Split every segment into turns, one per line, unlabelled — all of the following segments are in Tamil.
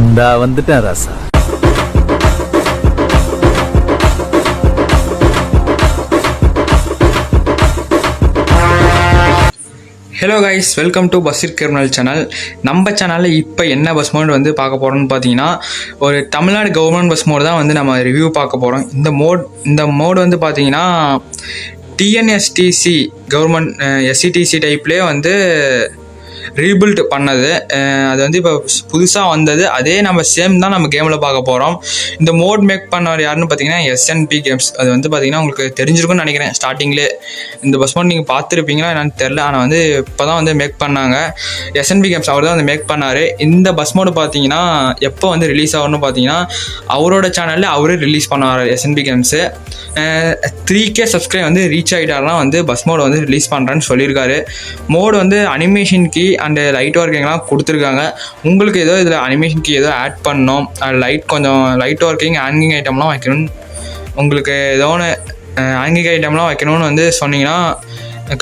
இந்தா வந்துட்டேன் ராசா.
ஹலோ கைஸ், வெல்கம் டு பஸ்ஸிர் கிரிமினல் சேனல். நம்ம சேனலில் இப்போ என்ன பஸ் மோட் வந்து பார்க்க போகிறோம்னு பார்த்தீங்கன்னா, ஒரு தமிழ்நாடு கவர்மெண்ட் பஸ் மோட் தான் வந்து நம்ம ரிவ்யூ பார்க்க போகிறோம். இந்த மோட் வந்து பார்த்தீங்கன்னா டிஎன்எஸ்டிசி கவர்மெண்ட் எஸ்சிடிசி டைப்லேயே வந்து ரீபில்ட் பண்ணது. அது வந்து இப்போ புதுசாக வந்தது. அதே நம்ம சேம் தான் நம்ம கேமில் பார்க்க போகிறோம். இந்த மோட் மேக் பண்ணவர் யாருன்னு பார்த்தீங்கன்னா எஸ்என்பி கேம்ஸ். அது வந்து பார்த்தீங்கன்னா உங்களுக்கு தெரிஞ்சிருக்கும்னு நினைக்கிறேன். ஸ்டார்டிங்லேயே இந்த பஸ் மோட் நீங்கள் பார்த்துருப்பீங்களா என்னன்னு தெரில. ஆனால் வந்து இப்போ தான் வந்து மேக் பண்ணாங்க. எஸ்என்பி கேம்ஸ் அவர் தான் வந்து மேக் பண்ணார். இந்த பஸ் மோடு பார்த்தீங்கன்னா எப்போ வந்து ரிலீஸ் ஆகும்னு பார்த்தீங்கன்னா அவரோட சேனலில் அவரே ரிலீஸ் பண்ணுவார். எஸ்என்பி கேம்ஸு 3K சப்ஸ்கிரைப் வந்து ரீச் ஆகிட்டாருன்னா வந்து பஸ் மோடு வந்து ரிலீஸ் பண்ணுறேன்னு சொல்லியிருக்காரு. மோடு வந்து அனிமேஷன் கீ அண்டு லைட் ஒர்க்கிங்லாம் கொடுத்துருக்காங்க. உங்களுக்கு ஏதோ இதில் அனிமேஷன் கீ ஏதோ ஆட் பண்ணணும், கொஞ்சம் லைட் ஒர்க்கிங் ஹேங்கிங் ஐட்டம்லாம் வைக்கணும், உங்களுக்கு ஏதோ ஒன்று ஹேங்கிங் ஐட்டம்லாம் வைக்கணும்னு வந்து சொன்னீங்கன்னா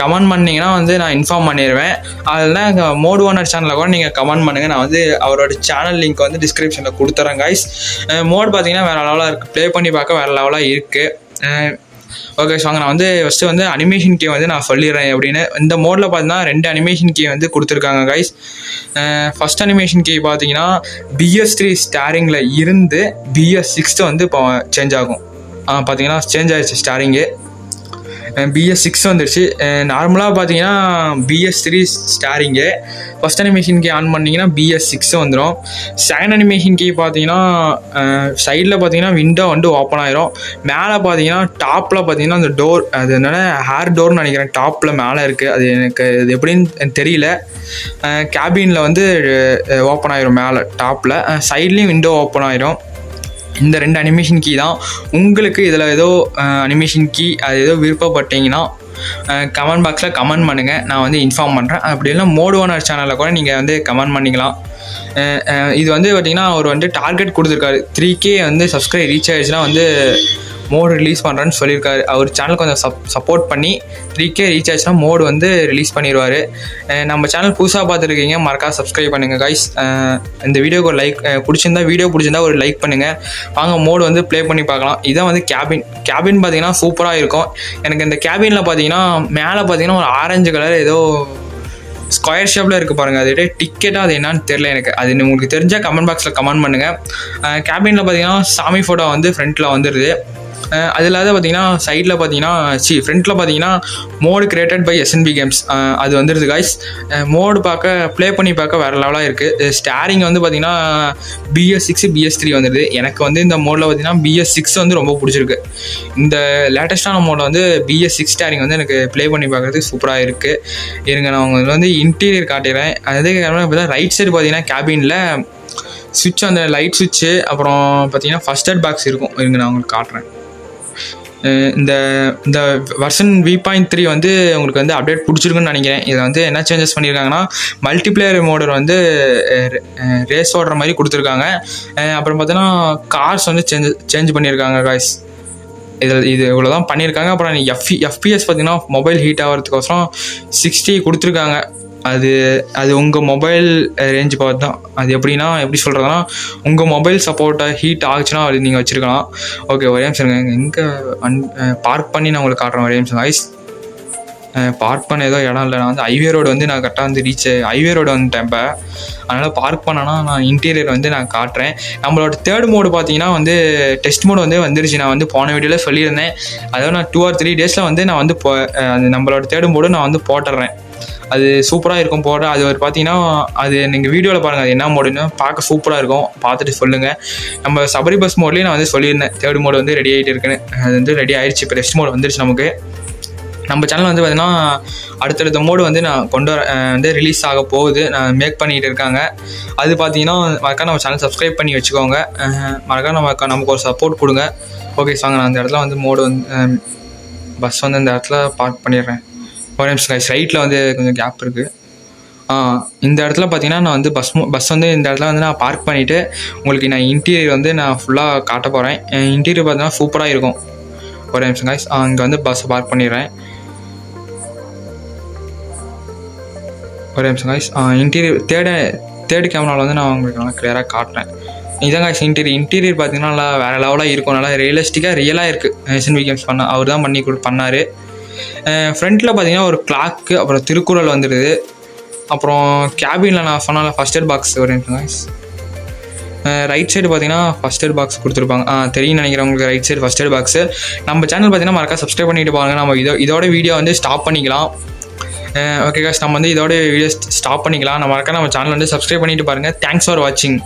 கமெண்ட் பண்ணிங்கன்னா வந்து நான் இன்ஃபார்ம் பண்ணிடுவேன். அதெல்லாம் மோட் ஓனர் சேனலில் கூட நீங்கள் கமெண்ட் பண்ணுங்கள். நான் வந்து அவரோட சேனல் லிங்க் வந்து டிஸ்கிரிப்ஷனில் கொடுத்துறேன் கைஸ். மோட் பார்த்தீங்கன்னா வேறு லெவலாக இருக்குது. ப்ளே பண்ணி பார்க்க வேறு லெவலாக இருக்குது. ஓகே வாங்க, நான் வந்து ஃபஸ்ட்டு வந்து அனிமேஷன் கீ வந்து நான் சொல்லிடுறேன் அப்படின்னு. இந்த மோடில் பார்த்தீங்கன்னா 2 அனிமேஷன் கீ வந்து கொடுத்துருக்காங்க கைஸ். ஃபஸ்ட் அனிமேஷன் கீ பார்த்தீங்கன்னா BS3 ஸ்டாரிங்கில் இருந்து BS6 வந்து இப்போ சேஞ்ச் ஆகும். பார்த்தீங்கன்னா சேஞ்ச் ஆகிடுச்சு ஸ்டாரிங்கு. BS6 வந்துடுச்சு. நார்மலாக பார்த்தீங்கன்னா BS3 starting. First animation key on பண்ணிங்கன்னா BS6 வந்துடும். செகண்ட் அனிமேஷன் கீ பார்த்தீங்கன்னா சைடில் பார்த்தீங்கன்னா விண்டோ வந்து ஓப்பன் ஆயிரும். மேலே பார்த்தீங்கன்னா டாப்பில் பார்த்தீங்கன்னா அந்த டோர், அது என்னென்னா ஹேர் டோர்னு நினைக்கிறேன், டாப்பில் மேலே இருக்குது. அது எனக்கு இது எப்படின்னு தெரியல. கேபினில் வந்து ஓப்பன் ஆயிரும் மேலே டாப்பில், சைட்லேயும் விண்டோ ஓப்பன் ஆயிரும். இந்த 2 அனிமேஷன் கீ தான். உங்களுக்கு இதில் ஏதோ அனிமேஷன் கீ அது ஏதோ விருப்பப்பட்டீங்கன்னா கமெண்ட் பாக்ஸில் கமெண்ட் பண்ணுங்கள், நான் வந்து இன்ஃபார்ம் பண்ணுறேன். அப்படி இல்லைனா மோட் ஓனர் சேனலில் கூட நீங்கள் வந்து கமெண்ட் பண்ணிக்கலாம். இது வந்து பார்த்திங்கன்னா அவர் வந்து டார்கெட் கொடுத்துருக்காரு. 3K வந்து சப்ஸ்கிரைப் ரீச் ஆகிடுச்சுன்னா வந்து மோடு ரிலீஸ் பண்ணுறேன்னு சொல்லியிருக்காரு. அவர் சேனல் கொஞ்சம் சப்போர்ட் பண்ணி 3K ரீச் ஆச்சுன்னா மோடு வந்து ரிலீஸ் பண்ணிடுவார். நம்ம சேனல் புதுசாக பார்த்துருக்கீங்க, மறக்காம சப்ஸ்கிரைப் பண்ணுங்கள் கைஸ். இந்த வீடியோக்கு ஒரு லைக் பிடிச்சிருந்தா ஒரு லைக் பண்ணுங்கள். வாங்க மோடு வந்து ப்ளே பண்ணி பார்க்கலாம். இதான் வந்து கேபின் பார்த்தீங்கன்னா சூப்பராக இருக்கும். எனக்கு இந்த கேபினில் பார்த்தீங்கன்னா மேலே பார்த்தீங்கன்னா ஒரு ஆரஞ்சு கலர் ஏதோ ஸ்கொயர் ஷேப்பில் இருக்குது பாருங்கள். அது டிக்கெட்டாக அது என்னன்னு தெரில எனக்கு. அது உங்களுக்கு தெரிஞ்சால் கமெண்ட் பாக்ஸில் கமெண்ட் பண்ணுங்கள். கேபினில் பார்த்தீங்கன்னா சாமி ஃபோட்டோ வந்து ஃப்ரண்ட்டில் வந்துடுது. அது இல்லாத பார்த்தீங்கன்னா சைடில் பார்த்தீங்கன்னா ஃப்ரண்ட்டில் பார்த்தீங்கன்னா mod created by SNB games அது வந்துடுது கைஸ். மோடு ப்ளே பண்ணி பார்க்க வேறு லெவலாக இருக்குது. ஸ்டாரிங் வந்து பார்த்தீங்கன்னா BS6 BS3 வந்துடுது. எனக்கு வந்து இந்த மோடில் பார்த்தீங்கன்னா BS6 வந்து ரொம்ப பிடிச்சிருக்கு. இந்த லேட்டஸ்ட்டான மோடில் வந்து BS6 ஸ்டாரிங் வந்து எனக்கு ப்ளே பண்ணி பார்க்குறதுக்கு சூப்பராக இருக்குது. இருங்க, நான் உங்களுக்கு வந்து இன்டீரியர் காட்டிடுறேன். அதே பார்த்தீங்கன்னா ரைட் சைடு பார்த்தீங்கன்னா கேபினில் சுவிட்ச், அந்த லைட் சுவிட்சு, அப்புறம் பார்த்தீங்கன்னா ஃபர்ஸ்ட் எய்ட் பாக்ஸ் இருக்கும். இருங்க நான் உங்களுக்கு காட்டுறேன். இந்த வெர்ஷன் V.3 வந்து உங்களுக்கு வந்து அப்டேட் பிடிச்சிருக்குன்னு நினைக்கிறேன். இதில் வந்து என்ன சேஞ்சஸ் பண்ணியிருக்காங்கன்னா மல்டிப்ளேயர் மோடர் வந்து ரேஸ் ஓடுற மாதிரி கொடுத்துருக்காங்க. அப்புறம் பார்த்தீங்கன்னா கார்ஸ் வந்து சேஞ்ச் பண்ணியிருக்காங்க காய்ஸ். இது இவ்வளோ தான் பண்ணியிருக்காங்க. அப்புறம் FPS பார்த்தீங்கன்னா மொபைல் ஹீட் ஆகிறதுக்கோசரம் 60 கொடுத்துருக்காங்க. அது உங்கள் மொபைல் ரேஞ்சு பார்த்து தான். அது எப்படி சொல்கிறதுனா உங்கள் மொபைல் சப்போர்ட்டை ஹீட் ஆகுச்சுன்னா அது நீங்கள் வச்சுருக்கலாம். ஓகே, ஒரே நிமிஷம் எங்கே பார்க் பண்ணி நான் உங்களுக்கு காட்டுறேன். ஒரே நிமிஷம் கைஸ். பார்க் பண்ண ஏதோ இடம் இல்லை. நான் வந்து ஹைவே ரோடு வந்து நான் கரெக்டாக வந்து ஹைவே ரோடு வந்துட்டேன் இப்போ. அதனால் பார்க் பண்ணனா நான் இன்டீரியர் வந்து நான் காட்டுறேன். நம்மளோட தேர்ட் மோடு பார்த்தீங்கன்னா வந்து டெஸ்ட் மோடு வந்து வந்துருச்சு. நான் வந்து போன வீடியோவில் சொல்லியிருந்தேன். அதாவது நான் 2 or 3 டேஸில் வந்து நான் வந்து நம்மளோட தேர்ட் மோடு நான் வந்து போட்டுடுறேன். அது சூப்பராக இருக்கும் போட. அது ஒரு பார்த்தீங்கன்னா அது நீங்கள் வீடியோவில் பாருங்கள், அது என்ன மோடுன்னு பார்க்க சூப்பராக இருக்கும். பார்த்துட்டு சொல்லுங்கள். நம்ம சபரி பஸ் மோட்லேயும் நான் வந்து சொல்லியிருந்தேன் தேர்ட் மோடு வந்து ரெடி ஆகிட்டு இருக்குன்னு. அது வந்து ரெடி ஆகிடுச்சு. இப்போ டெஸ்ட் மோடு வந்துருச்சு நமக்கு. நம்ம சேனல் வந்து பார்த்தீங்கன்னா அடுத்தடுத்த மோடு வந்து நான் வந்து ரிலீஸ் ஆக போகுது. நான் மேக் பண்ணிகிட்டு இருக்காங்க. அது பார்த்தீங்கன்னா மறக்காம நம்ம சேனல் சப்ஸ்கிரைப் பண்ணி வச்சுக்கோங்க. மறக்காம நமக்கு ஒரு சப்போர்ட் கொடுங்க. ஓகே வாங்க, நான் அந்த இடத்துல வந்து மோடு வந்து பஸ் வந்து இந்த இடத்துல பார்க் பண்ணிடுறேன். ஒரு நிமிஷம் கைஸ், ரைட்டில் வந்து கொஞ்சம் கேப் இருக்குது. இந்த இடத்துல பார்த்தீங்கன்னா நான் வந்து பஸ் வந்து இந்த இடத்துல வந்து நான் பார்க் பண்ணிவிட்டு உங்களுக்கு நான் இன்டீரியர் வந்து நான் ஃபுல்லாக காட்ட போகிறேன். இன்டீரியர் பார்த்தீங்கன்னா சூப்பராக இருக்கும். ஒரு நிமிஷம் கைஸ், இங்கே வந்து பஸ்ஸை பார்க் பண்ணிடுறேன். ஒரு நிமிஷம் கைஸ். இன்டீரியர் தேர்ட் கேமராவில் வந்து நான் உங்களுக்கு நல்லா கிளியராக காட்டுறேன். இதாங்க இன்டீரியர் பார்த்தீங்கன்னா நல்லா வேறு லெவலாக இருக்கும், நல்லா ரியலாக இருக்குது. SNV கேம்ஸ் அவர் தான் பண்ணார். ஃப்ரண்ட்டில் பார்த்தீங்கன்னா ஒரு கிளாக்கு, அப்புறம் திருக்குறள் வந்துடுது. அப்புறம் கேபினில் நான் சொன்னால ஃபஸ்ட் எய்ட் பாக்ஸ் வருங்க. ரைட் சைடு பார்த்தீங்கன்னா ஃபஸ்ட் எய்ட் பாக்ஸ் கொடுத்துருப்பாங்க. தெரியும் நினைக்கிறவங்களுக்கு right side first aid box. நம்ம சேனல் பார்த்தீங்கன்னா மறக்காம சப்ஸ்கிரைப் பண்ணிட்டு பாருங்க. நம்ம இதோட வீடியோ வந்து ஸ்டாப் பண்ணிக்கலாம். ஓகே காஸ், நம்ம வந்து இதோட வீடியோ ஸ்டாப் பண்ணிக்கலாம். நம்ம சேனல் வந்து சப்ஸ்கிரைப் பண்ணிட்டு பாருங்கள். தேங்க்ஸ் ஃபார் வாட்சிங்.